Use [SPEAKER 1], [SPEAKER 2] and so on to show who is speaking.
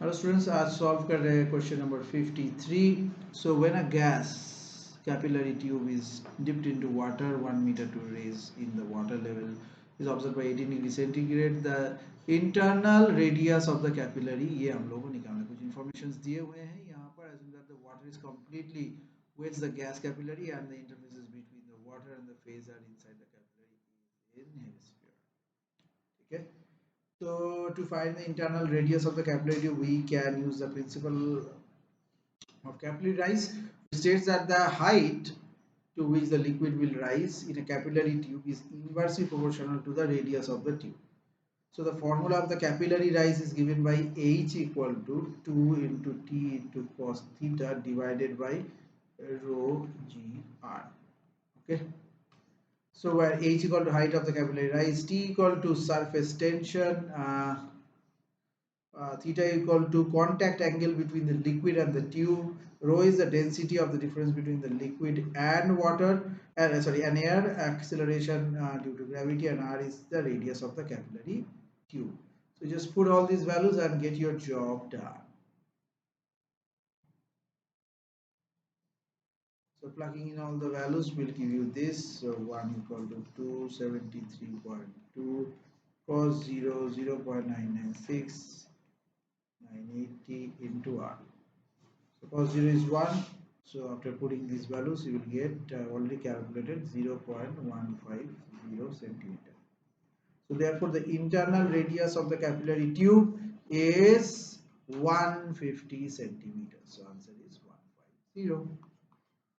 [SPEAKER 1] Hello students, आज solve कर रहे हैं question number 53. So when a gas capillary tube is dipped into water 1 meter to raise in the water level is observed by 18 degree centigrade, the internal radius of the capillary, ये हम लोगों को निकालना, कुछ informations दिए हुए हैं यहाँ पर. Assume that the water is completely with the gas capillary and the interfaces between the water and the phase are inside the capillary in hemisphere. Okay. So to find the internal radius of the capillary tube, we can use the principle of capillary rise, which states that the height to which the liquid will rise in a capillary tube is inversely proportional to the radius of the tube. So the formula of the capillary rise is given by H equal to 2 into T into cos theta divided by rho g r. Okay. So where H equal to height of the capillary rise, T equal to surface tension, theta equal to contact angle between the liquid and the tube, rho is the density of the difference between the liquid and water, and air, acceleration due to gravity, and r is the radius of the capillary tube. So just put all these values and get your job done. So plugging in all the values will give you this. So 1 equal to 273.2 cos 0 0.996 980 into r. So cos 0 is 1. So after putting these values, you will get already calculated 0.150 centimeter. So therefore, the internal radius of the capillary tube is 150 centimeters. So answer is 150.